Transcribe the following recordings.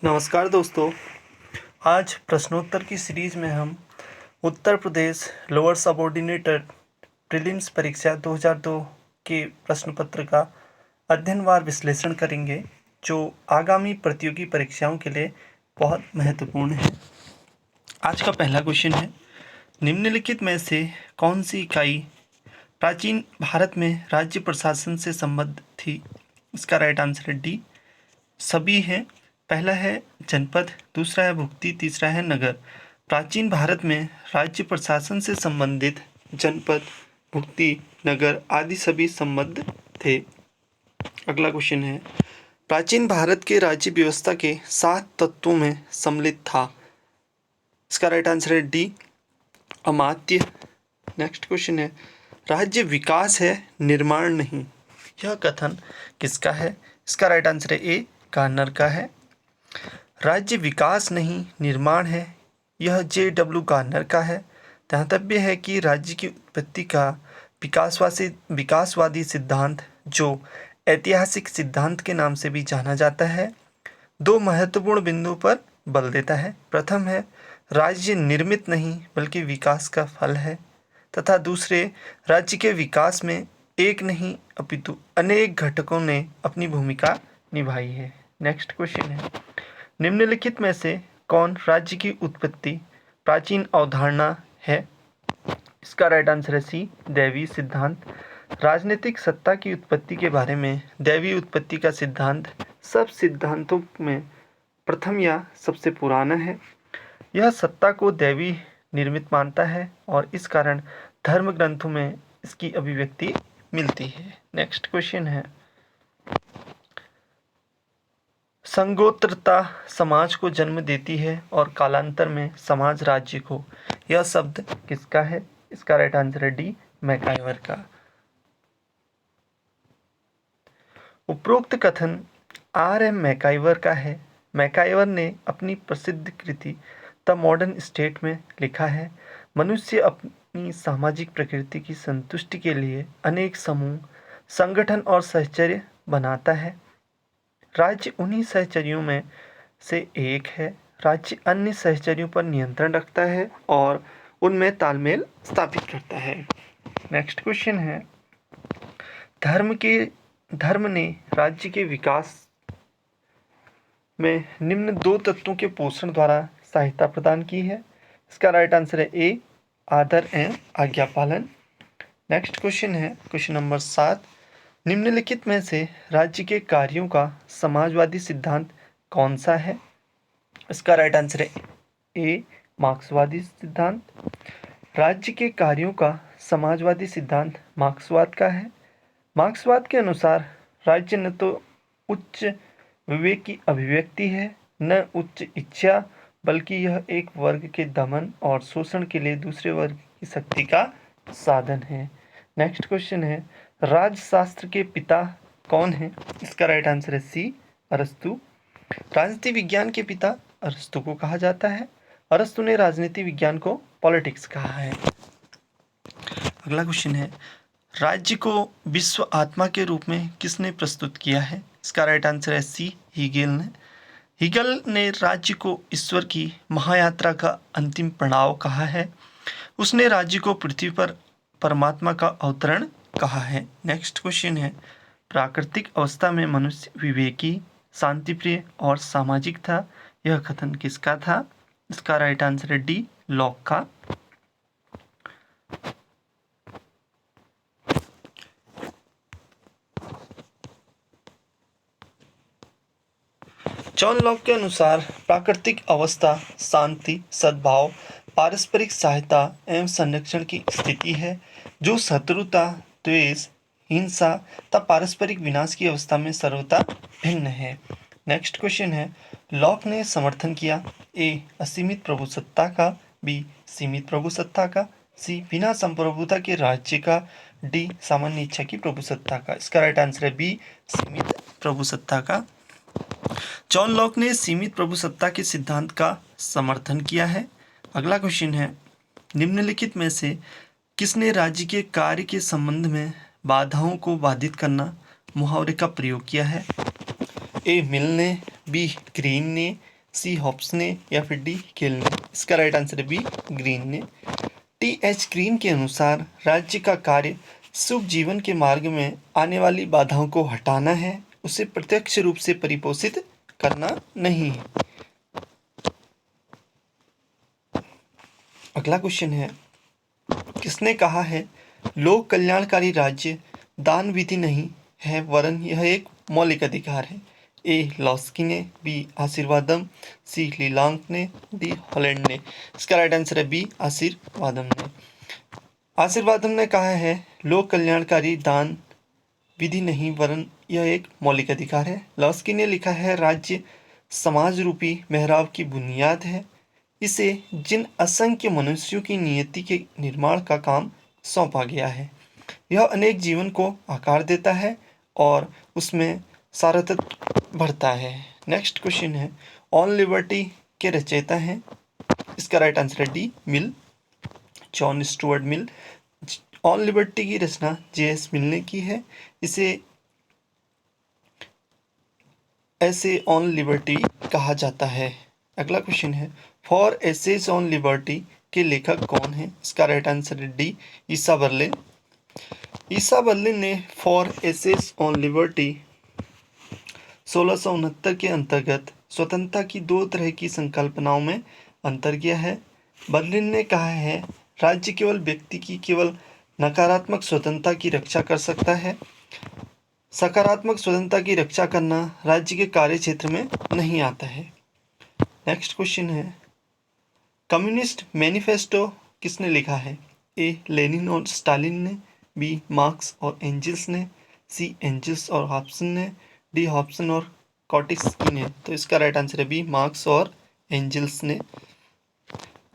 नमस्कार दोस्तों। आज प्रश्नोत्तर की सीरीज में हम Uttar Pradesh lower subordinated prelims परीक्षा 2002 के प्रश्न पत्र का अध्ययनवार विश्लेषण करेंगे, जो आगामी प्रतियोगी परीक्षाओं के लिए बहुत महत्वपूर्ण है। आज का पहला क्वेश्चन है, निम्नलिखित में से कौन सी इकाई प्राचीन भारत में राज्य प्रशासन से संबद्ध थी? इसका राइट आंसर है डी, सभी हैं। पहला है जनपद, दूसरा है भुक्ति, तीसरा है नगर। प्राचीन भारत में राज्य प्रशासन से संबंधित जनपद, भुक्ति, नगर आदि सभी संबद्ध थे। अगला क्वेश्चन है, प्राचीन भारत के राज्य व्यवस्था के 7 तत्वों में सम्मिलित था। इसका राइट आंसर है डी, अमात्य। नेक्स्ट क्वेश्चन है, राज्य विकास है निर्माण नहीं, यह कथन किसका है? इसका राइट आंसर है ए, गार्नर का है। राज्य विकास नहीं निर्माण है, यह जे.डब्ल्यू. गार्नर का है। ध्यातव्य है कि राज्य की उत्पत्ति का विकासवादी सिद्धांत, जो ऐतिहासिक सिद्धांत के नाम से भी जाना जाता है, 2 महत्वपूर्ण बिंदुओं पर बल देता है। प्रथम है, राज्य निर्मित नहीं बल्कि विकास का फल है, तथा दूसरे, राज्य के विकास में एक नहीं अपितु अनेक घटकों ने अपनी भूमिका निभाई है। नेक्स्ट क्वेश्चन है, निम्नलिखित में से कौन राज्य की उत्पत्ति प्राचीन अवधारणा है? इसका राइट आंसर है सी, दैवीय सिद्धांत। राजनीतिक सत्ता की उत्पत्ति के बारे में दैवीय उत्पत्ति का सिद्धांत सब सिद्धांतों में प्रथम या सबसे पुराना है। यह सत्ता को दैवी निर्मित मानता है और इस कारण धर्म ग्रंथों में इसकी अभिव्यक्ति मिलती है। नेक्स्ट क्वेश्चन है, संगोत्रता समाज को जन्म देती है और कालांतर में समाज राज्य को, यह शब्द किसका है? इसका राइट आंसर है डी, मैकाइवर का। उपरोक्त कथन आर.एम. मैकाइवर का है। मैकाइवर ने अपनी प्रसिद्ध कृति द मॉडर्न स्टेट में लिखा है, मनुष्य अपनी सामाजिक प्रकृति की संतुष्टि के लिए अनेक समूह, संगठन और सहचर्य बनाता है। राज्य उन्हीं सहचर्यों में से एक है। राज्य अन्य सहचर्यों पर नियंत्रण रखता है और उनमें तालमेल स्थापित करता है। नेक्स्ट क्वेश्चन है, धर्म ने राज्य के विकास में निम्न 2 तत्वों के पोषण द्वारा सहायता प्रदान की है। इसका राइट आंसर है ए, आदर एवं आज्ञा पालन। नेक्स्ट क्वेश्चन है, क्वेश्चन नंबर 7, निम्नलिखित में से राज्य के कार्यों का समाजवादी सिद्धांत कौन सा है? इसका राइट आंसर है ए, मार्क्सवादी सिद्धांत। राज्य के कार्यों का समाजवादी सिद्धांत मार्क्सवाद का है। मार्क्सवाद के अनुसार राज्य न तो उच्च विवेक की अभिव्यक्ति है, न उच्च इच्छा, बल्कि यह एक वर्ग के दमन और शोषण के लिए दूसरे वर्ग की शक्ति का साधन है। नेक्स्ट क्वेश्चन है, राजशास्त्र के पिता कौन है? इसका राइट आंसर है सी, अरस्तु। राजनीति विज्ञान के पिता अरस्तु को कहा जाता है। अरस्तु ने राजनीति विज्ञान को पॉलिटिक्स कहा है। अगला क्वेश्चन है, राज्य को विश्व आत्मा के रूप में किसने प्रस्तुत किया है? इसका राइट आंसर है सी, हीगेल ने। हीगेल ने राज्य को ईश्वर की महायात्रा का अंतिम पड़ाव कहा है। उसने राज्य को पृथ्वी पर परमात्मा का अवतरण कहा है। नेक्स्ट क्वेश्चन है, प्राकृतिक अवस्था में मनुष्य विवेकी, शांतिप्रिय और सामाजिक था, यह कथन किसका था? इसका राइट आंसर है डी, लॉक का। जॉन लॉक के अनुसार प्राकृतिक अवस्था शांति, सद्भाव, पारस्परिक सहायता एवं संरक्षण की स्थिति है, जो शत्रुता, द्वेष, हिंसा तथा पारस्परिक विनाश की अवस्था में सर्वथा भिन्न है। नेक्स्ट क्वेश्चन है, लॉक ने समर्थन किया ए, असीमित प्रभुसत्ता का, बी, सीमित प्रभुसत्ता का, सी, बिना संप्रभुता के राज्य का, डी, सामान्य इच्छा की प्रभुसत्ता का। इसका राइट आंसर है बी, सीमित प्रभुसत्ता का। जॉन लॉक ने सीमित प्रभुसत्ता के सिद्धांत का समर्थन किया है। अगला क्वेश्चन है, निम्नलिखित में से किसने राज्य के कार्य के संबंध में बाधाओं को बाधित करना मुहावरे का प्रयोग किया है? ए, मिल ने, बी, ग्रीन ने, सी हॉब्स ने या फिर डी गिल ने? इसका राइट आंसर है बी ग्रीन ने। टी.एच. ग्रीन के अनुसार राज्य का कार्य शुभ जीवन के मार्ग में आने वाली बाधाओं को हटाना है, उसे प्रत्यक्ष रूप से परिपोषित करना नहीं है। अगला क्वेश्चन है, किसने कहा है लोक कल्याणकारी राज्य दान विधि नहीं है वरन यह एक मौलिक अधिकार है? ए लॉस्की ने, बी आशीर्वादम, सी लीलांक ने, डी हॉलैंड ने? इसका राइट आंसर है बी आशीर्वादम ने। आशीर्वादम ने कहा है लोक कल्याणकारी दान विधि नहीं वरन यह एक मौलिक अधिकार है। लॉस्की ने लिखा है राज्य समाज रूपी मेहराब की बुनियाद है, इसे जिन असंख्य मनुष्यों की नियति के निर्माण का काम सौंपा गया है, यह अनेक जीवन को आकार देता है और उसमें सारथत्व भरता है। नेक्स्ट क्वेश्चन है, ऑन लिबर्टी के रचयिता हैं? इसका राइट आंसर है D mill, John Stuart Mill. On liberty की रचना जे.एस. मिल ने की है। इसे ऐसे ऑन लिबर्टी कहा जाता है। अगला क्वेश्चन है, फॉर एसेज ऑन लिबर्टी के लेखक कौन है? इसका राइट आंसर है डी ईसा बर्लिन। ईसा बर्लिन ने फॉर एसेज ऑन लिबर्टी 1669 के अंतर्गत स्वतंत्रता की दो तरह की संकल्पनाओं में अंतर किया है। बर्लिन ने कहा है राज्य केवल व्यक्ति की केवल नकारात्मक स्वतंत्रता की रक्षा कर सकता है, सकारात्मक स्वतंत्रता की रक्षा करना राज्य के कार्य क्षेत्र में नहीं आता है। नेक्स्ट क्वेश्चन है, कम्युनिस्ट मैनिफेस्टो किसने लिखा है? ए लेनिन और स्टालिन ने, बी मार्क्स और एंजल्स ने, सी एंजल्स और हॉब्सन ने, डी हॉब्सन और कॉटिस्की ने? तो इसका राइट आंसर है बी मार्क्स और एंजल्स ने।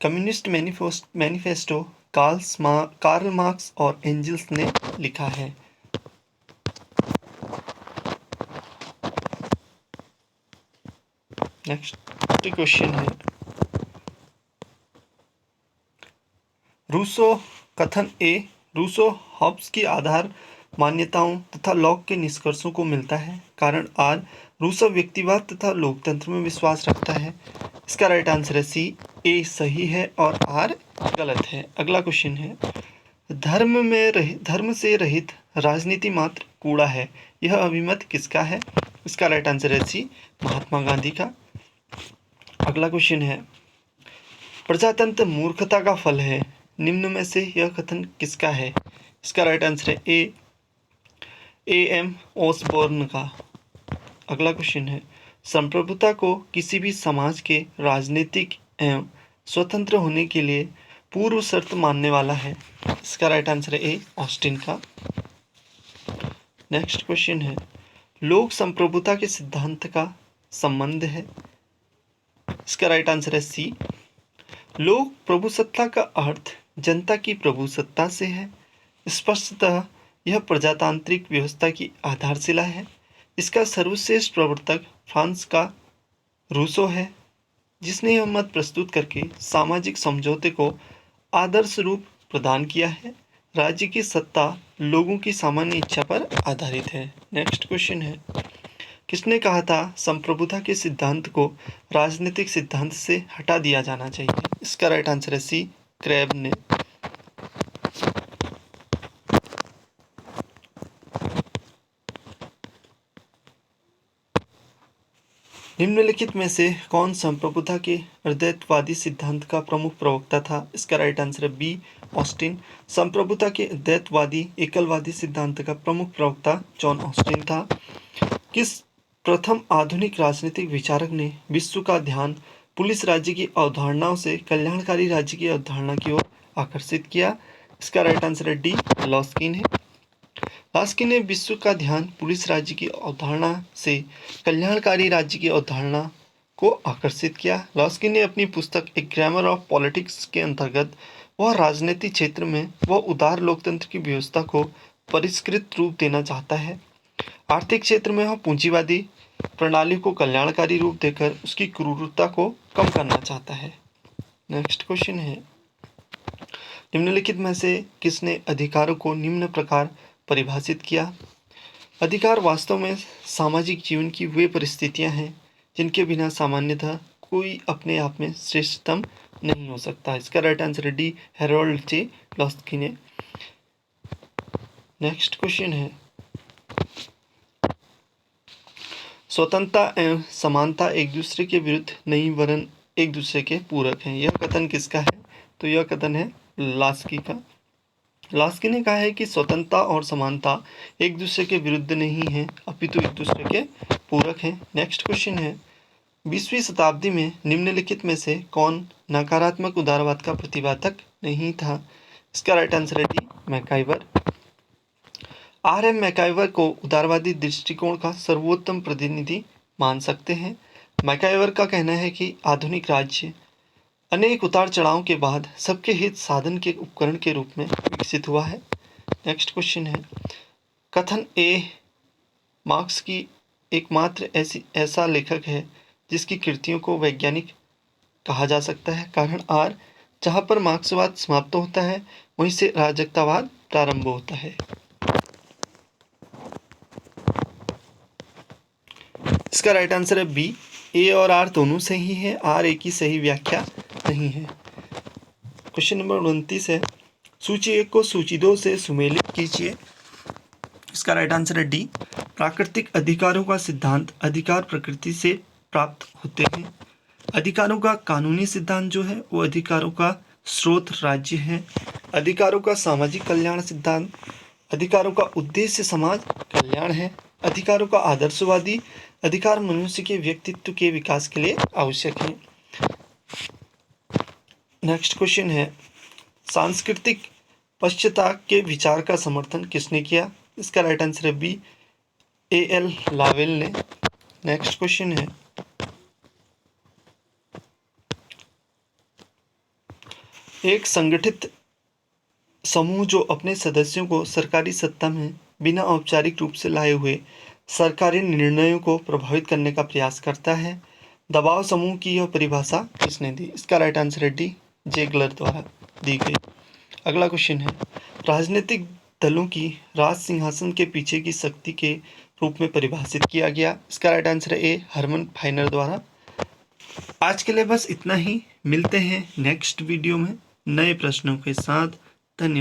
कम्युनिस्ट मैनिफेस्टो कार्ल मार्क्स और एंजल्स ने लिखा है। नेक्स्ट क्वेश्चन है, रूसो कथन ए रूसो हॉब्स की आधार मान्यताओं तथा लॉक के निष्कर्षों को मिलता है। कारण आर रूसो व्यक्तिवाद तथा लोकतंत्र में विश्वास रखता है। इसका राइट आंसर है सी ए सही है और आर गलत है। अगला क्वेश्चन है, धर्म से रहित राजनीति मात्र कूड़ा है, यह अभिमत किसका है? इसका राइट आंसर है सी महात्मा गांधी का। अगला क्वेश्चन है, प्रजातंत्र मूर्खता का फल है, निम्न में से यह कथन किसका है? इसका राइट आंसर है ए एम ओसबोर्न का। अगला क्वेश्चन है, संप्रभुता को किसी भी समाज के राजनीतिक एवं स्वतंत्र होने के लिए पूर्व शर्त मानने वाला है? इसका राइट आंसर है ए ऑस्टिन का। नेक्स्ट क्वेश्चन है, लोक संप्रभुता के सिद्धांत का संबंध है? इसका राइट आंसर है सी लोक प्रभुसत्ता का अर्थ जनता की प्रभुसत्ता से है। स्पष्टतः यह प्रजातांत्रिक व्यवस्था की आधारशिला है। इसका सर्वश्रेष्ठ प्रवर्तक फ्रांस का रूसो है, जिसने यह मत प्रस्तुत करके सामाजिक समझौते को आदर्श रूप प्रदान किया है। राज्य की सत्ता लोगों की सामान्य इच्छा पर आधारित है। नेक्स्ट क्वेश्चन है, किसने कहा था संप्रभुता के सिद्धांत को राजनीतिक सिद्धांत से हटा दिया जाना चाहिए? इसका राइट आंसर है सी क्रैब ने। निम्नलिखित में से कौन संप्रभुता के अद्वैतवादी सिद्धांत का प्रमुख प्रवक्ता था? इसका राइट आंसर है बी ऑस्टिन। संप्रभुता के अद्वैतवादी एकलवादी सिद्धांत का प्रमुख प्रवक्ता जॉन ऑस्टिन था। किस प्रथम आधुनिक राजनीतिक विचारक ने विश्व का ध्यान पुलिस राज्य की अवधारणाओं से कल्याणकारी राज्य की अवधारणा की ओर आकर्षित किया? इसका राइट आंसर है डी लॉस्की ने। लॉस्की ने विश्व का ध्यान पुलिस राज्य की अवधारणा से कल्याणकारी राज्य की अवधारणा को आकर्षित किया। लॉस्की ने अपनी पुस्तक ए ग्रामर ऑफ पॉलिटिक्स के अंतर्गत वह राजनीतिक क्षेत्र में वह उदार लोकतंत्र की व्यवस्था को परिष्कृत रूप देना चाहता है। आर्थिक क्षेत्र में वह पूंजीवादी प्रणाली को कल्याणकारी रूप देकर उसकी क्रूरता को कम करना चाहता है। नेक्स्ट क्वेश्चन है, निम्नलिखित में से किसने अधिकारों को निम्न प्रकार परिभाषित किया? अधिकार वास्तव में सामाजिक जीवन की वे परिस्थितियां हैं जिनके बिना सामान्यतः कोई अपने आप में श्रेष्ठतम नहीं हो सकता। इसका राइट आंसर है डी, हेरोल्ड जे लॉस्की ने। नेक्स्ट क्वेश्चन है, स्वतंत्रता एवं समानता एक दूसरे के विरुद्ध नहीं वरन एक दूसरे के पूरक हैं। यह कथन किसका है? तो यह कथन है लास्की का। लास्की ने कहा है कि स्वतंत्रता और समानता एक दूसरे के विरुद्ध नहीं है अपितु एक दूसरे के पूरक हैं। नेक्स्ट क्वेश्चन है, 20वीं शताब्दी में निम्नलिखित में से कौन नकारात्मक उदारवाद का प्रतिपादक नहीं था? इसका राइट आंसर है डी, मैकाइवर। आर.एम. मैकाइवर को उदारवादी दृष्टिकोण का सर्वोत्तम प्रतिनिधि मान सकते हैं। मैकाइवर का कहना है कि आधुनिक राज्य अनेक उतार चढ़ाव के बाद सबके हित साधन के उपकरण के रूप में विकसित हुआ है। नेक्स्ट क्वेश्चन है, कथन ए मार्क्स की एकमात्र ऐसा लेखक है जिसकी कृतियों को वैज्ञानिक कहा जा सकता है। कारण आर, जहाँ पर मार्क्सवाद समाप्त होता है वहीं से राजकतावाद प्रारंभ होता है। इसका राइट आंसर है बी, ए और आर दोनों सही है, आर ए की सही व्याख्या नहीं है। क्वेश्चन नंबर 29 है, सूची 1 को सूची 2 से सुमेलित कीजिए। इसका राइट आंसर है डी, प्राकृतिक अधिकारों का सिद्धांत अधिकार प्रकृति से प्राप्त होते हैं। अधिकारों का कानूनी सिद्धांत जो है वो अधिकारों का स्रोत राज्य है। अधिकारों का सामाजिक कल्याण सिद्धांत, अधिकारों का उद्देश्य समाज कल्याण है। अधिकारों का आदर्शवादी अधिकार मनुष्य के व्यक्तित्व के विकास के लिए आवश्यक है। नेक्स्ट क्वेश्चन है, सांस्कृतिक पश्चाताप के विचार का समर्थन किसने किया? इसका राइट आंसर है बी, ए.एल. लावेल ने। नेक्स्ट क्वेश्चन है, एक संगठित समूह जो अपने सदस्यों को सरकारी सत्ता में बिना औपचारिक रूप से लाए हुए सरकारी निर्णयों को प्रभावित करने का प्रयास करता है। दबाव समूह की यह परिभाषा किसने दी? इसका राइट आंसर है डी, जेगलर द्वारा दी गई। अगला क्वेश्चन है, राजनीतिक दलों की राज सिंहासन के पीछे की शक्ति के रूप में परिभाषित किया गया। इसका राइट आंसर है ए, हरमन फाइनर द्वारा। आज के लिए बस इतना ही, मिलते हैं नेक्स्ट वीडियो में नए प्रश्नों के साथ। धन्यवाद।